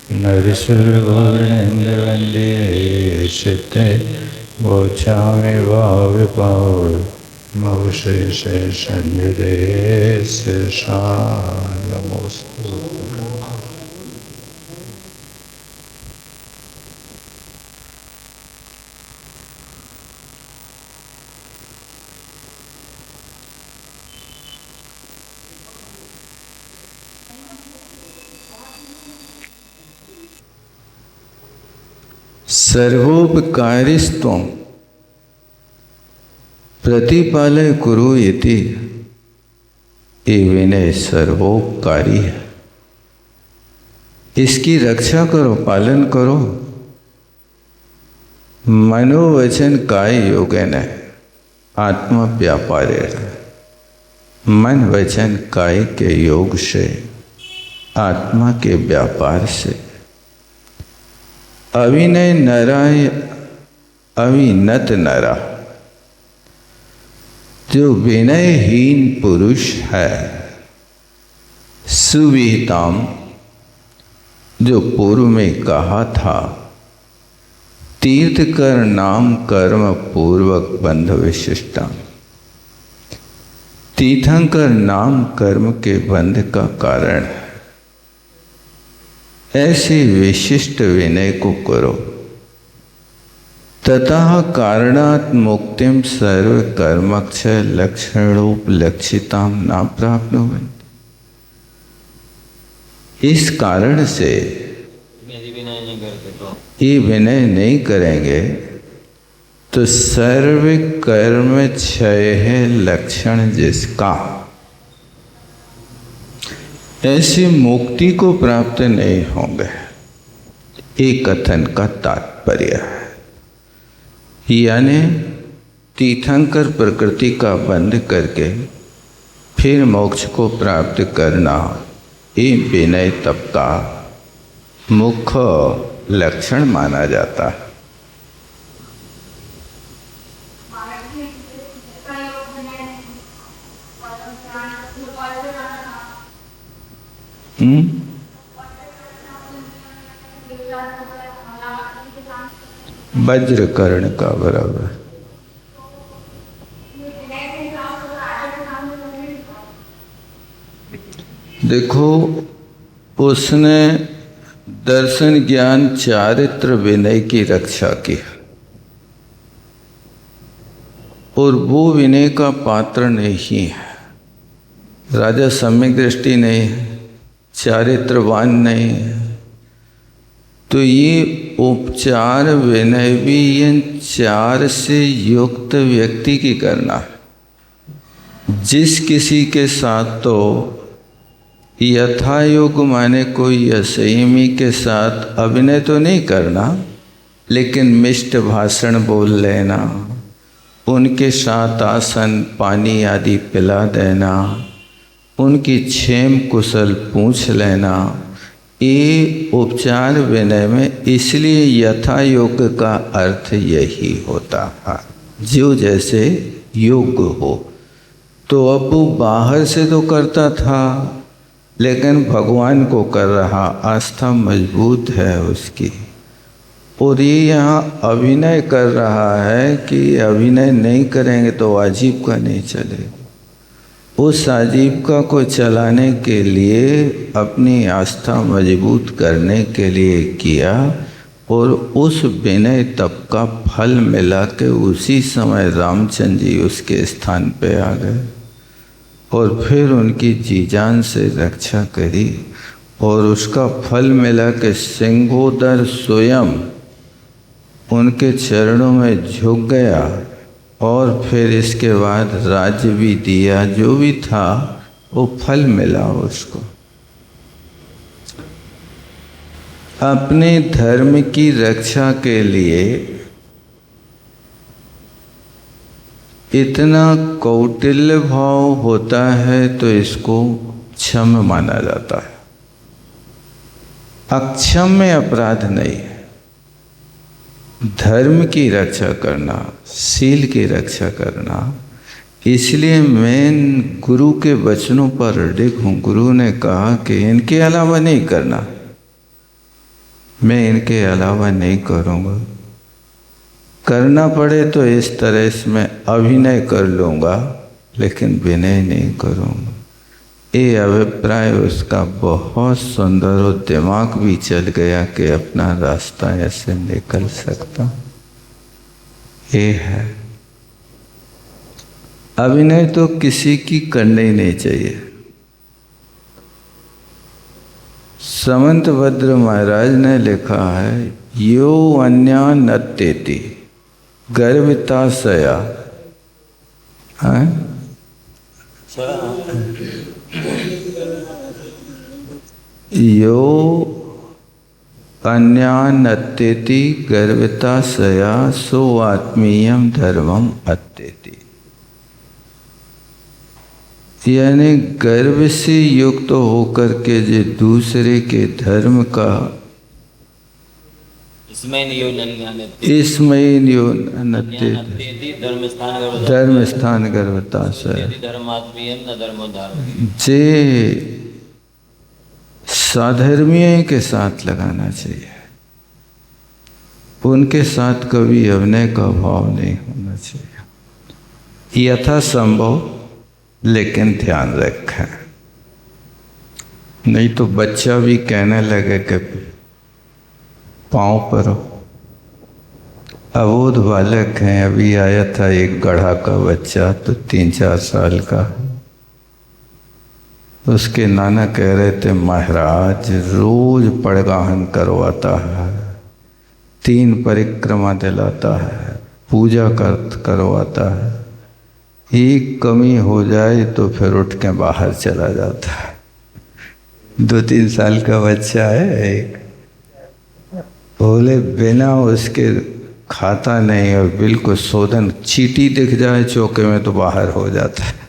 नरिसुरगौरेन्द्रवन्दे चित्ते वोचामि भाविपाव मौशेषेषन्निधेस्य नमोस्तु। सर्वोपकारिस्त्वं प्रतिपालय कुरु इति। ये विनय सर्वोपकारी है, इसकी रक्षा करो, पालन करो। मनोवचन काय योगेन आत्मा व्यापारे। मन वचन काय के योग से, आत्मा के व्यापार से। अविनय नराय अविनत नरा, जो विनयहीन पुरुष है। सुविहिताम, जो पूर्व में कहा था। तीर्थ कर नाम कर्म पूर्वक बंध विशिष्टा, तीर्थंकर नाम कर्म के बंध का कारण है। ऐसे विशिष्ट विनय को करो। ततः कारणात् मुक्तिम सर्व कर्मक्ष लक्षणोपलक्षिताम न प्राप्नुवन्ति। इस कारण से ये विनय नहीं करेंगे तो सर्व कर्म क्षय है लक्षण जिसका, ऐसी मुक्ति को प्राप्त नहीं होंगे। एक कथन का तात्पर्य है, यानी तीर्थंकर प्रकृति का बंध करके फिर मोक्ष को प्राप्त करना, ये विनय तप का मुख्य लक्षण माना जाता है। वज्र कर्ण का बराबर। देखो, उसने दर्शन ज्ञान चारित्र विनय की रक्षा की और वो विनय का पात्र नहीं है। राजा सम्यक दृष्टि नहीं है, चारित्रवान नहीं है, तो ये उपचार विनय भी इन चार से युक्त व्यक्ति की करना है। जिस किसी के साथ तो यथा योग माने कोई असंयमी के साथ अभिनय तो नहीं करना, लेकिन मिष्ट भाषण बोल लेना, उनके साथ आसन पानी आदि पिला देना, उनकी क्षेम कुशल पूछ लेना, ये उपचार विनय में इसलिए यथा योग का अर्थ यही होता है, जो जैसे योग्य हो। तो अब वो बाहर से तो करता था, लेकिन भगवान को कर रहा, आस्था मजबूत है उसकी। और ये यहाँ अभिनय कर रहा है कि अभिनय नहीं करेंगे तो आजीविका नहीं चलेगी। उस आजीविका को चलाने के लिए, अपनी आस्था मजबूत करने के लिए किया, और उस विनय तप का फल मिला के उसी समय रामचंद्र जी उसके स्थान पे आ गए और फिर उनकी जीजान से रक्षा करी। और उसका फल मिला कि सिंहोदर स्वयं उनके चरणों में झुक गया और फिर इसके बाद राज्य भी दिया, जो भी था वो फल मिला उसको। अपने धर्म की रक्षा के लिए इतना कौटिल्य भाव होता है तो इसको क्षम माना जाता है। अक्षम में अपराध नहीं है। धर्म की रक्षा करना, शील की रक्षा करना, इसलिए मैं गुरु के वचनों पर अडिग हूँ। गुरु ने कहा कि इनके अलावा नहीं करना। मैं इनके अलावा नहीं करूँगा। करना पड़े तो इस तरह से मैं अभिनय कर लूँगा, लेकिन विनय नहीं करूँगा। ये अभिप्राय उसका बहुत सुंदर, और दिमाग भी चल गया कि अपना रास्ता ऐसे निकल सकता। ये है अभिनय, तो किसी की करनी ही नहीं चाहिए। समंतभद्र महाराज ने लिखा है, यो अन्या नत्येति गर्भिताशया। यो अन्या नत्येति गर्भिताशया सो आत्मीयम धर्मम अत्येति। यानी गर्व से युक्त होकर के जो दूसरे के धर्म का धर्म स्थान गर्भता से जे साधर्मीय के साथ लगाना चाहिए। उनके साथ कभी अभिनय का भाव नहीं होना चाहिए यथासंभव, लेकिन ध्यान रखें, नहीं तो बच्चा भी कहने लगे कि पाँव पर हो। अबोध बालक हैं, अभी आया था एक गढ़ा का बच्चा, तो 3-4 साल का। उसके नाना कह रहे थे, महाराज रोज पड़गाहन करवाता है, 3 परिक्रमा दिलाता है, पूजा करवाता है, एक कमी हो जाए तो फिर उठ के बाहर चला जाता है। 2-3 साल का बच्चा है एक। बोले बिना उसके खाता नहीं, और बिल्कुल शोधन, चीटी दिख जाए चौके में तो बाहर हो जाता है।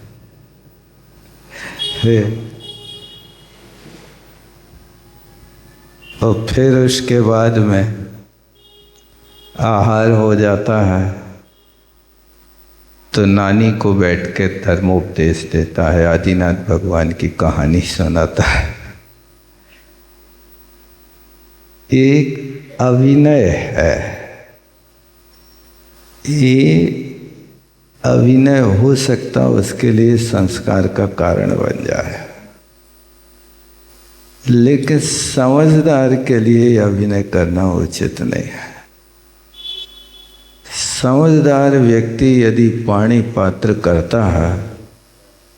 और फिर उसके बाद में आहार हो जाता है तो नानी को बैठ के धर्मोपदेश देता है, आदिनाथ भगवान की कहानी सुनाता है। एक अभिनय है, ये अभिनय हो सकता उसके लिए संस्कार का कारण बन जाए, लेकिन समझदार के लिए अभिनय करना उचित नहीं है। समझदार व्यक्ति यदि पाणी पात्र करता है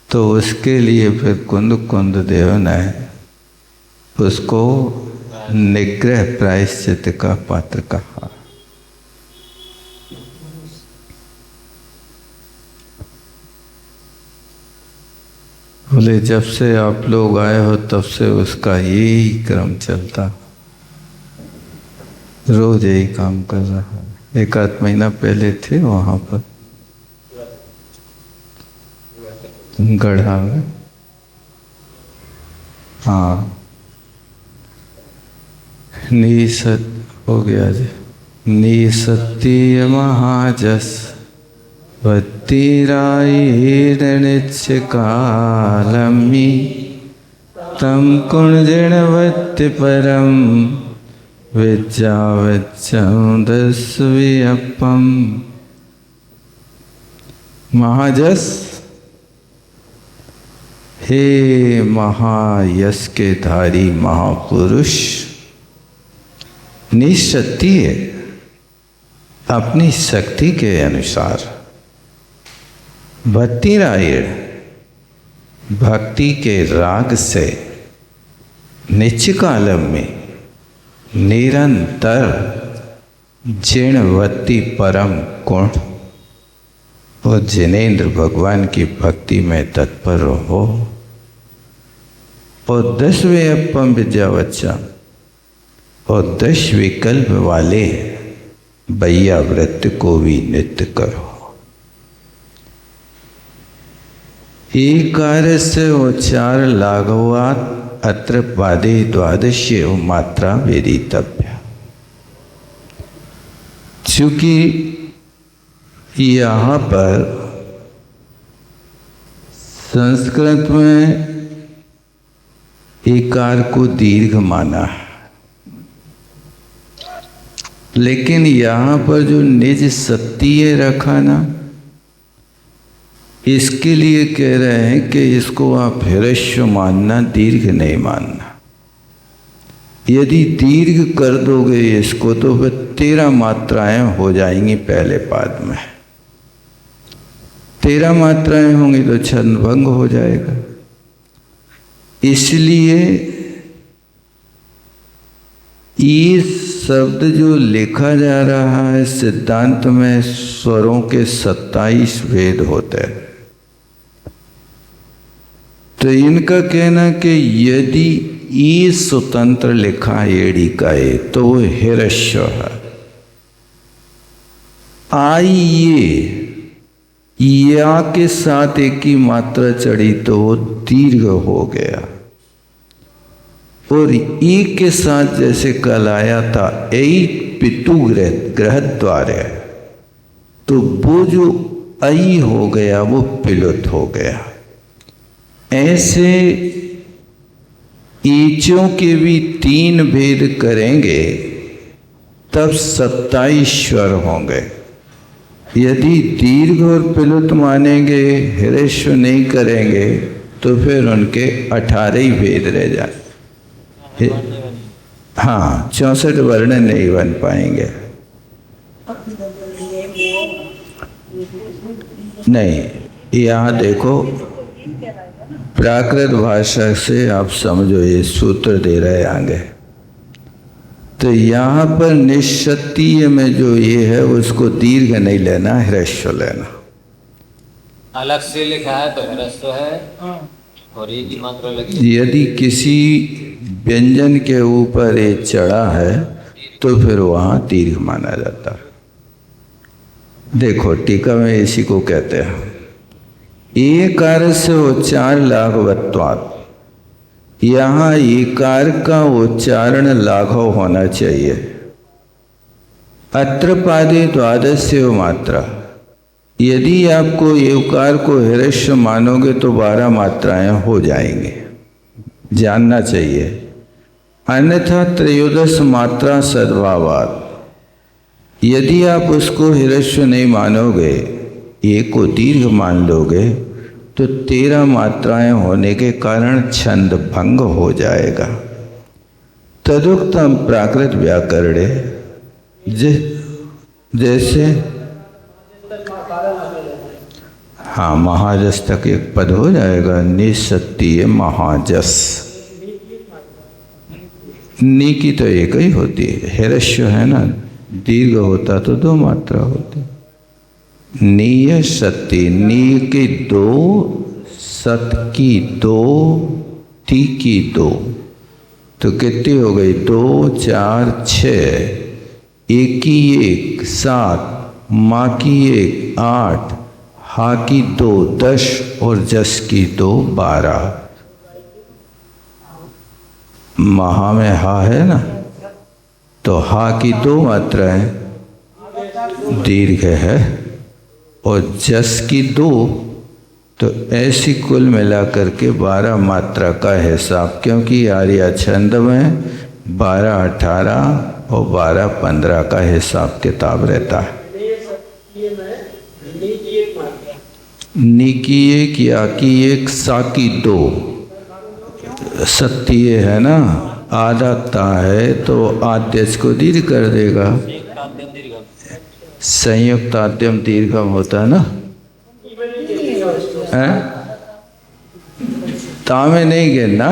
तो उसके लिए फिर कुंद देव ने उसको निग्रह प्रायश्चित का पात्र कहा। बोले जब से आप लोग आए हो तब से उसका यही क्रम चलता, रोज यही काम कर रहा है। 1-8 महीना पहले थे वहाँ पर गढ़ा में, हाँ निसत हो गया जी, निसत्य महाजस वत्तिरायिर्निच्य कालमी तम कुंजणवत्ति परम विद्यावच्चौदस्व्यपम। महाजस, हे महायश के धारी महापुरुष, निशक्ति है अपनी शक्ति के अनुसार, भक्तिरायण भक्ति के राग से नित्यकालम में निरंतर जिणवती परम गुण और जिनेन्द्र भगवान की भक्ति में तत्पर रहो। और 10वें अपम विद्यावच्चा और 10 विकल्प वाले बैया व्रत को भी नित्य करो। एकार से उच्चार लाघवात अत्र पादे 12 मात्रा वेदितव्य। चूंकि यहाँ पर संस्कृत में एकार को दीर्घ माना है, लेकिन यहाँ पर जो निज सत्य रखा ना, इसके लिए कह रहे हैं कि इसको आप ह्रस्व मानना, दीर्घ नहीं मानना। यदि दीर्घ कर दोगे इसको तो वह 13 मात्राएं हो जाएंगी पहले पाद में। 13 मात्राएं होंगी तो छंद भंग हो जाएगा। इसलिए ये शब्द जो लिखा जा रहा है सिद्धांत में, स्वरों के 27 भेद होते हैं। तो इनका कहना कि यदि ये स्वतंत्र लिखा एड़ी का ए तो वो ह्रस्व है। आइए या के साथ एक ही मात्रा चढ़ी तो वो दीर्घ हो गया। और ई के साथ जैसे कल आया था ऐ पितु ग्रह द्वारे, तो वो जो ऐ हो गया वो पिलुत हो गया। ऐसे ईचों के भी 3 भेद करेंगे तब 27 स्वर होंगे। यदि दीर्घ और पिलुत मानेंगे, ह्रस्व नहीं करेंगे, तो फिर उनके 18 ही भेद रह जाए। हाँ, 64 वर्ण नहीं बन पाएंगे। नहीं, यहाँ देखो प्राकृत भाषा से आप समझो, ये सूत्र दे रहे आगे। तो यहाँ पर निश्चतीय में जो ये है उसको दीर्घ नहीं लेना, ह्रस्व लेना। अलग से लिखा है तो ह्रस्व है और एक ही मात्रा लगी। यदि किसी व्यंजन के ऊपर ये चढ़ा है तो फिर वहाँ दीर्घ माना जाता है। देखो टीका में इसी को कहते हैं, एकार से उच्चार लाघवत्वात्। यहाँ एकार का उच्चारण लाघव होना चाहिए। अत्र पादे 12 मात्रा। यदि आपको एकार को ह्रस्व मानोगे तो 12 मात्राएं हो जाएंगी, जानना चाहिए। अन्यथा 13 मात्रा सद्भावात्। यदि आप उसको ह्रस्व नहीं मानोगे, एक को दीर्घ मान लोगे, तो 13 मात्राएं होने के कारण छंद भंग हो जाएगा। तदुक्तम प्राकृत व्याकरणे जैसे, हाँ, महाजस तक एक पद हो जाएगा, निसत्य महाजस। नी की तो एक ही होती है, ह्रस्व है ना, दीर्घ होता तो 2 मात्रा होती। नीय सत्य, नी की 2, सत की 2, ती की 2, तो कितनी हो गई? 2, 4, 6, एक की 1, 7, माँ की 1, 8, हा की 2, 10 और जस की 2, 12। महा में हा है ना, तो हा की 2 मात्राएं दीर्घ है और जस की 2, तो ऐसी कुल मिलाकर के 12 मात्रा का हिसाब, क्योंकि आर्या छंद में 12, 18 और 12, 15 का हिसाब किताब रहता है। नी की 1, या की 1, सा की 2, सत्य है ना, आधा ता है तो आद्यज को दीर्घ कर देगा। संयुक्त आद्यम दीर्घम होता है ना, है? ता में नहीं गिनना,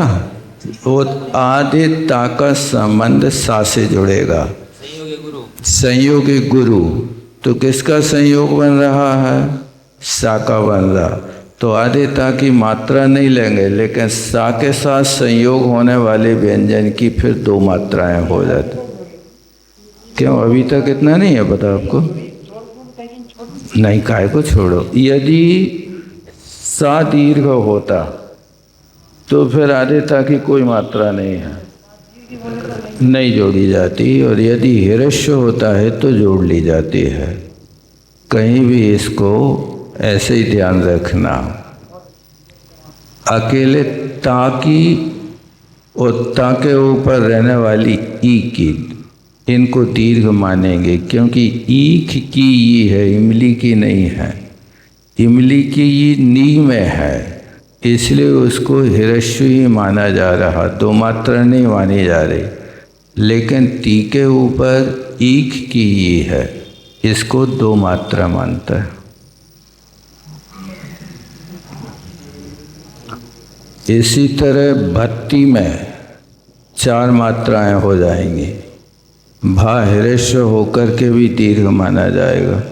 वो आधे ता का संबंध सा से जुड़ेगा। संयोगी गुरु, तो किसका संयोग बन रहा है? सा का बन रहा, तो आधे ता की मात्रा नहीं लेंगे, लेकिन सा के साथ संयोग होने वाले व्यंजन की फिर 2 मात्राएं हो जाती। क्यों अभी तक इतना नहीं है पता आपको? नहीं, काय को छोड़ो। यदि सा दीर्घ होता तो फिर आधे ता की कोई मात्रा नहीं है, नहीं जोड़ी जाती, और यदि ह्रस्व होता है तो जोड़ ली जाती है। कहीं भी इसको ऐसे ही ध्यान रखना। अकेले ता की और ता के ऊपर रहने वाली ई की इनको दीर्घ मानेंगे, क्योंकि ईख की ये है, इमली की नहीं है। इमली की ये नी में है, इसलिए उसको हिरस्व ही माना जा रहा, दो मात्रा नहीं मानी जा रही। लेकिन ती के ऊपर ईख की ये है, इसको दो मात्रा मानता है। इसी तरह भक्ति में चार मात्राएं हो जाएंगी, भा हिरस्व होकर के भी दीर्घ माना जाएगा।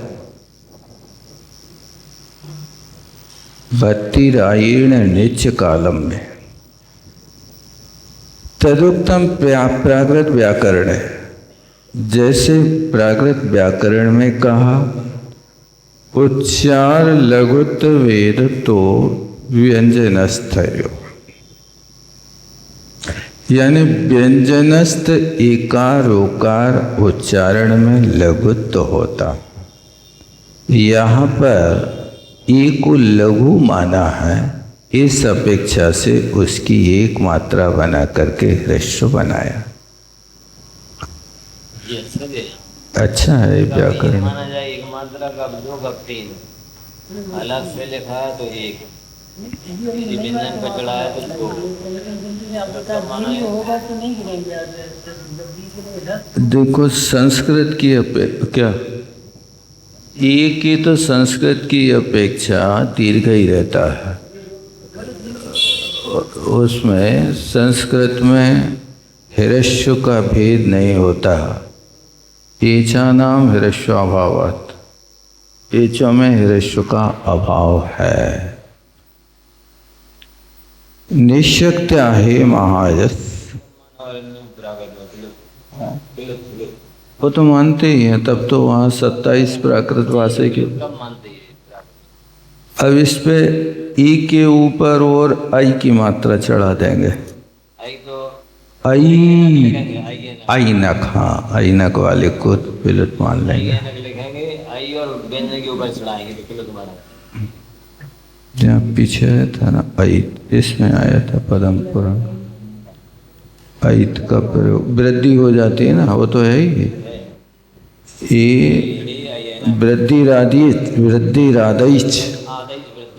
भक्ति रायण नित्य कालम में तदुक्तम प्राकृत व्याकरण है। जैसे प्राकृत व्याकरण में कहा, उच्चार लघुत्व वेद तो व्यंजनस्थयो, यानी व्यंजनस्थ एकार ओकार उच्चारण में लघुत्व होता। यहाँ पर एक को लघु माना है, इस अपेक्षा से उसकी एक मात्रा बना करके ह्रस्व बनाया। अच्छा है व्याकरण। माना जाए एक मात्रा का दो का तीन, अलग से लिखा है तो एक, व्यंजन पर चढ़ा है तो दो। देखो संस्कृत की क्या एक ही तो संस्कृत की अपेक्षा दीर्घ ही रहता है। उसमें संस्कृत में हिरस्व का भेद नहीं होता। एचा नाम हिरस्वाभावात्, एचा में हिरस्व का अभाव है। निशक्त्य है महायस, वो तो मानते ही हैं, तब तो वहाँ 27 प्राकृत भाषा के। अब इस पे ई के ऊपर और आई की मात्रा चढ़ा देंगे। आईनक, हाँ आईनक वाले को पिलुत मान लेंगे। जहाँ पीछे था ना ऐत, इसमें आया था पदम पुराण, ऐत का प्रयोग वृद्धि हो जाती है ना, वो तो है ही। ये वृद्धि राधिच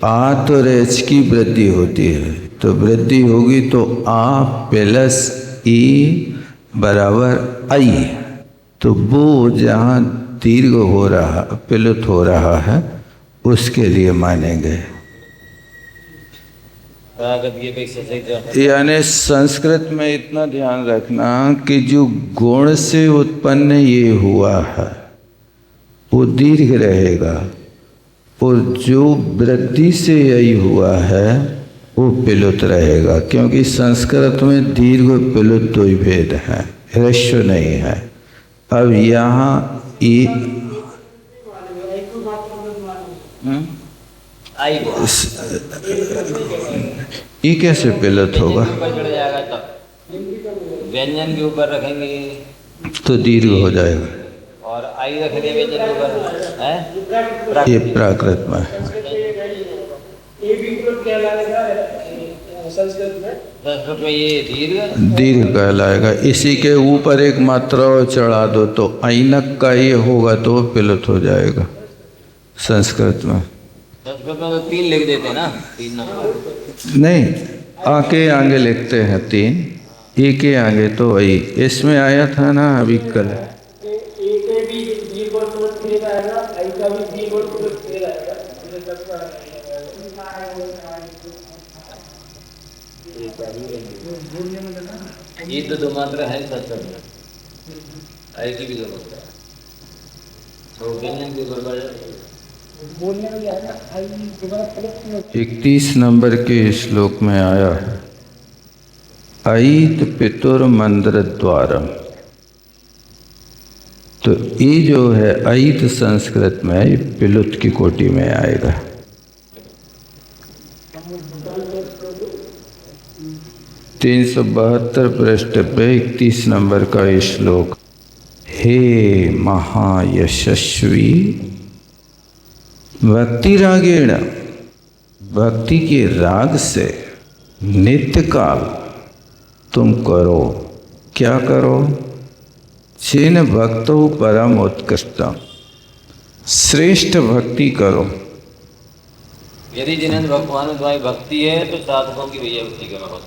आ तो रेच की वृद्धि होती है, तो वृद्धि होगी तो आ प्लस ई बराबर आई, तो वो जहाँ दीर्घ हो रहा, पिलुत हो रहा है, उसके लिए मानेंगे। यानी संस्कृत में इतना ध्यान रखना कि जो गुण से उत्पन्न ये हुआ है वो दीर्घ रहेगा, और जो वृद्धि से यही हुआ है वो पिलुत रहेगा, क्योंकि संस्कृत में दीर्घ पिलुत दो ही भेद हैं, ह्रस्व नहीं है। अब यहाँ ये कैसे पिलुत होगा? व्यंजन के ऊपर रखेंगे तो दीर्घ हो जाएगा, और आई रख दिया व्यंजन के ऊपर है, ये प्राकृत में संस्कृत में ये दीर्घ कहलाएगा। इसी के ऊपर एक मात्रा और चढ़ा दो तो ऐनक का ये होगा तो पिलुत हो जाएगा संस्कृत में। संस्कृत में तो तीन लिख देते हैं ना, तीन नंबर नहीं, आके आगे लिखते हैं तीन, एक के आगे तो वही इसमें आया था ना अभी कल। ये तो दो मात्रा है संस्कृत में, आई की भी दो मात्रा है, तो व्यंजन के ऊपर 31 नंबर के श्लोक में आया है, ऐत पितुर मंदिर द्वारम। तो ये जो है ऐत संस्कृत में ये पिलुत की कोटि में आएगा। तीन 372 पृष्ठ पे 31 नंबर का ये श्लोक। हे महायशस्वी भक्ति रागेण, भक्ति के राग से नित्य काल तुम करो, क्या करो? छेन भक्तो परम उत्कृष्टम, श्रेष्ठ भक्ति करो। यदि जिन्हें भगवान तुम्हारी भक्ति है तो साधकों की भैया भक्ति करो।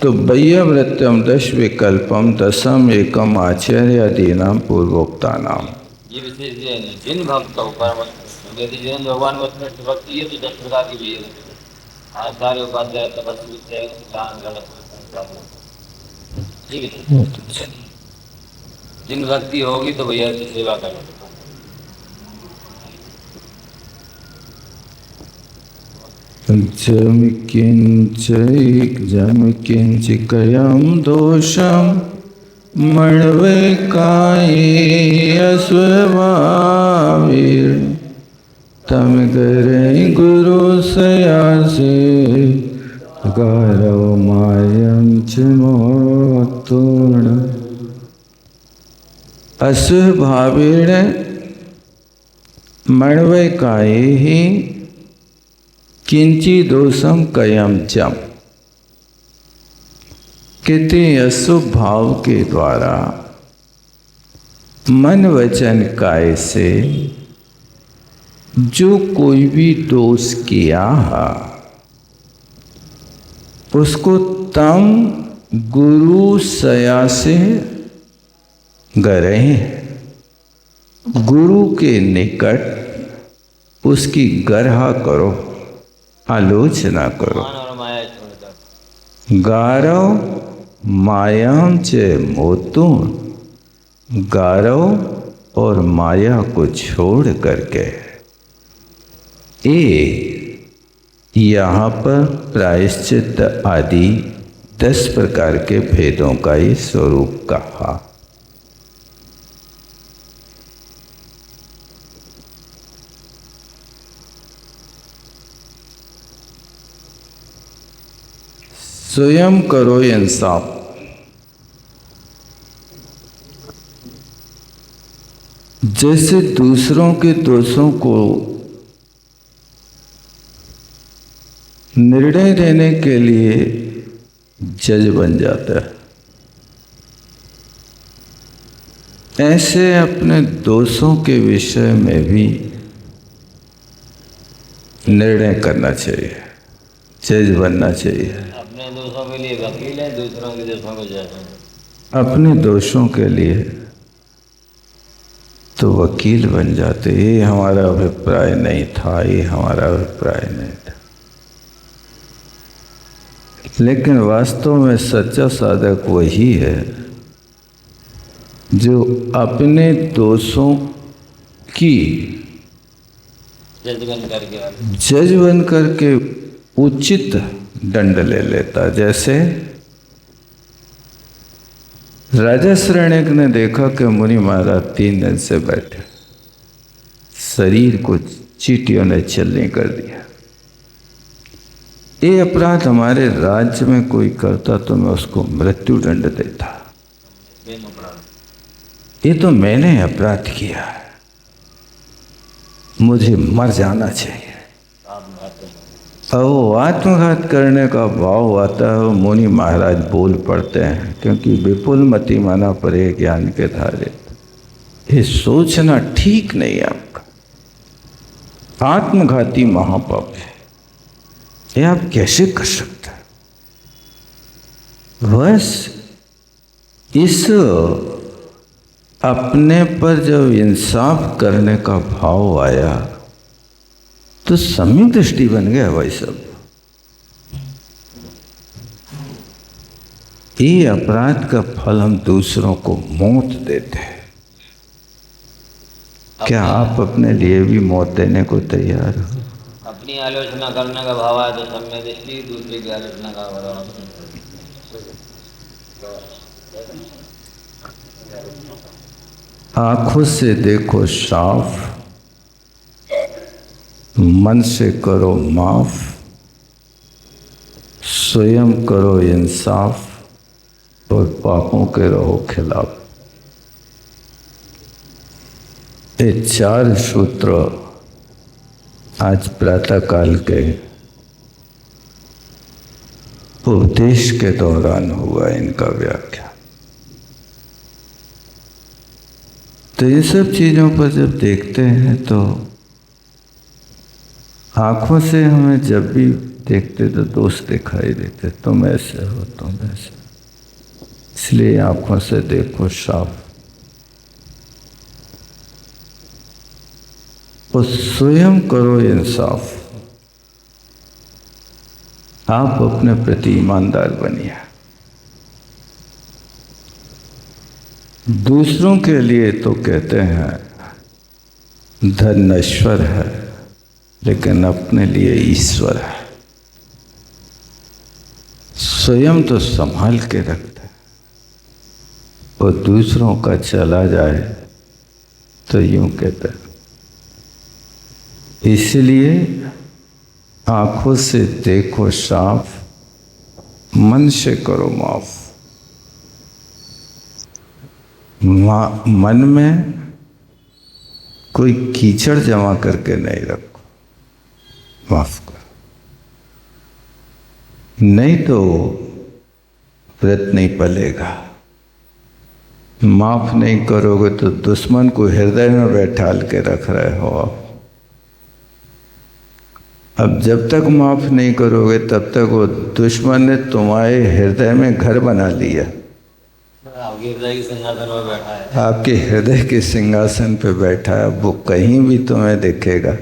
तो वैयावृत्यम दश विकल्पम दशम एकम आचार्यादीनाम पूर्वोक्तानाम। ये विशेष है जिन भक्तों परम उत्कृष्ट, यदि जिन्हें भगवान में उत्कृष्ट भक्ति है तो 10 प्रकार की भैया भक्ति। आचार्य उपाध्याय तपस्वी दान गलत जिन भक्ति होगी तो भैया की सेवा करो। जम किंचिकयम दोषम मणवे काये अस्वभावीर तम करे गुरु सयासे गारव मायम चिमोतुण। अस्वभावीर मणवे काये ही किंची दोषम कयम चम। कहते अशुभ भाव के द्वारा मन वचन काय से जो कोई भी दोष किया है उसको तम गुरु सया से गरे, गुरु के निकट उसकी गर्हा करो, आलोचना करो। गारव मायाम चे मोतुन, गारव और माया को छोड़ करके। यहाँ पर प्रायश्चित आदि 10 प्रकार के भेदों का ही स्वरूप कहा। स्वयं करो इंसाफ। जैसे दूसरों के दोषों को निर्णय देने के लिए जज बन जाता है, ऐसे अपने दोषों के विषय में भी निर्णय करना चाहिए, जज बनना चाहिए। अपने दोषों के लिए वकील है, दूसरों के दोषों को जज है। अपने दोषों के लिए तो वकील बन जाते, ये हमारा अभिप्राय नहीं था, ये हमारा अभिप्राय नहीं था। लेकिन वास्तव में सच्चा साधक वही है जो अपने दोषों की जज बन करके उचित दंड ले लेता। जैसे राजा शरणक ने देखा कि मुनि महाराज 3 दिन से बैठे, शरीर को चींटियों ने चलनी कर दिया। ये अपराध हमारे राज्य में कोई करता तो मैं उसको मृत्यु दंड देता। ये तो मैंने अपराध किया है, मुझे मर जाना चाहिए। अब वो आत्मघात करने का भाव आता है, मुनि महाराज बोल पड़ते हैं, क्योंकि विपुल मति माना परे ज्ञान के धारे। ये सोचना ठीक नहीं है आपका, आत्मघाती महापाप है, ये आप कैसे कर सकते हैं। बस इस अपने पर जब इंसाफ करने का भाव आया तो सम्यक दृष्टि बन गया भाई सब। ये अपराध का फल हम दूसरों को मौत देते हैं। क्या आप अपने लिए भी मौत देने को तैयार हो? अपनी आलोचना करने का भाव है तो सम्यक दृष्टि, दूसरे की आलोचना का भाव। आंखों से देखो साफ, मन से करो माफ, स्वयं करो इंसाफ और पापों के रहो खिलाफ। ये 4 सूत्र आज प्रातःकाल के उपदेश के दौरान हुआ इनका व्याख्या। तो ये सब चीज़ों पर जब देखते हैं तो आँखों से हमें जब भी देखते तो दोष दिखाई देते, तुम ऐसे हो, तुम ऐसे। इसलिए आँखों से देखो साफ और स्वयं करो इंसाफ। आप अपने प्रति ईमानदार बनिए। दूसरों के लिए तो कहते हैं धन नश्वर है, लेकिन अपने लिए ईश्वर है। स्वयं तो संभाल के रखते हैं और दूसरों का चला जाए तो यूं कहते हैं। इसलिए आंखों से देखो साफ, मन से करो माफ। मन में कोई कीचड़ जमा करके नहीं रखो, माफ करो। नहीं तो व्रत नहीं पलेगा। माफ नहीं करोगे तो दुश्मन को हृदय में बैठाल के रख रहे हो आप। अब जब तक माफ नहीं करोगे तब तक वो दुश्मन ने तुम्हारे हृदय में घर बना लिया। आपके हृदय के सिंहासन पर बैठा है। आपके हृदय के सिंहासन पर बैठा है। वो कहीं भी तुम्हें दिखेगा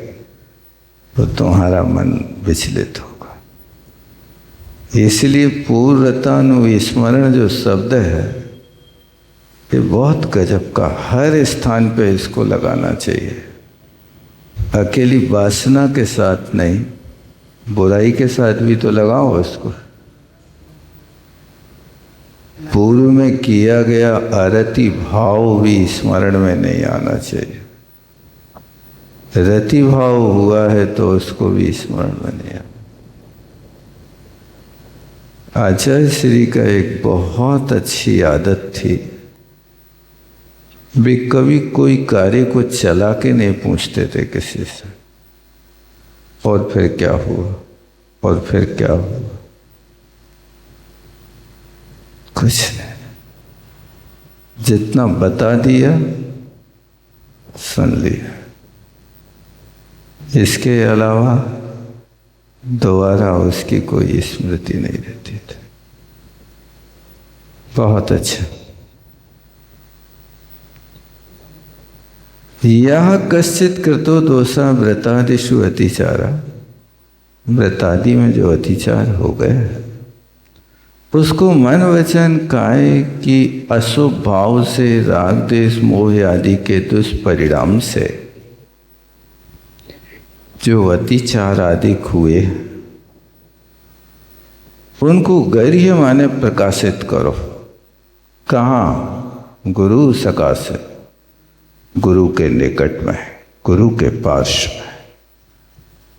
तो तुम्हारा मन विचलित होगा। इसलिए पूर्वतानुस्मरण जो शब्द है ये बहुत गजब का, हर स्थान पे इसको लगाना चाहिए। अकेली वासना के साथ नहीं, बुराई के साथ भी तो लगाओ इसको। पूर्व में किया गया अरति भाव भी स्मरण में नहीं आना चाहिए। रति भाव हुआ है तो उसको भी स्मरण में नहीं आना। आचार्य श्री का एक बहुत अच्छी आदत थी, वे कभी कोई कार्य को चला के नहीं पूछते थे किसी से, और फिर क्या हुआ, और फिर क्या हुआ, कुछ नहीं। जितना बता दिया सुन लिया, इसके अलावा दोबारा उसकी कोई स्मृति नहीं रहती थी। बहुत अच्छा। यह कश्चित कृतो दोषा व्रतादिषु अतिचारा। व्रतादि में जो अतिचार हो गए उसको मन वचन काय की अशुभ भाव से, राग देश मोह आदि के दुष्परिणाम से जो अतिचार आदि हुए उनको गर्ह्य माने प्रकाशित करो। कहाँ? गुरु सकाशे, गुरु के निकट में, गुरु के पास में।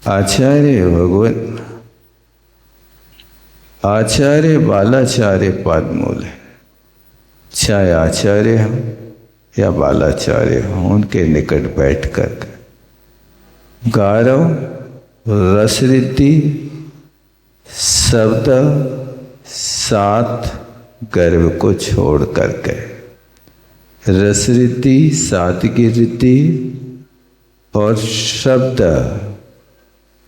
आचार्य भगवान, आचार्य बालाचार्य पादमूले, चाहे आचार्य हों या बालाचार्य हों, उनके निकट बैठ कर गारव रसरिद्धि शब्द सात गर्व को छोड़ करके, रसरिद्धि, सात्विक रिद्धि और शब्द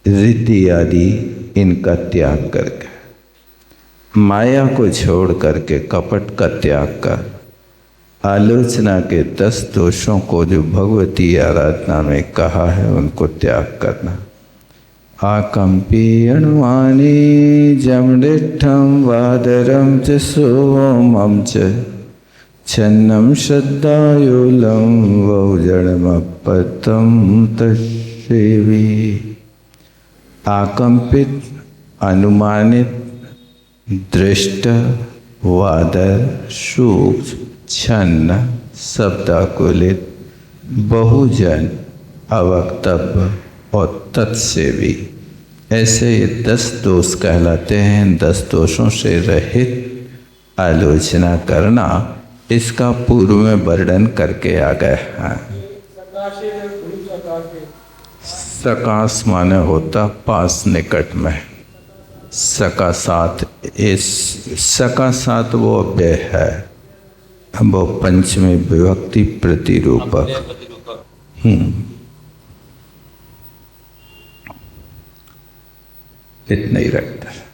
रिद्धि आदि इनका त्याग करके, माया को छोड़ करके, कपट का त्याग कर, आलोचना के 10 दोषों को जो भगवती आराधना में कहा है उनको त्याग करना। आकंपी अणुवाणी जमडिठम वादरम च सोमम च छन्नम श्रद्धायुलम बहुजड़मपतम तसेवी। आकंपित, अनुमानित, दृष्ट, वादर, सूक्ष्म, छन्न, शब्दाकुलित, बहुजन, अवक्तव्य और तत्सेवी, ऐसे ये 10 दोष कहलाते हैं। 10 दोषों से रहित आलोचना करना, इसका पूर्व में वर्णन करके आ गए हैं। सकाश माने होता पास, निकट में। सका साथ, इस सका साथ वो अव्यय है, वो पंचमी विभक्ति प्रतिरूपक अपने प्रतिरूपक इतना ही रखता है।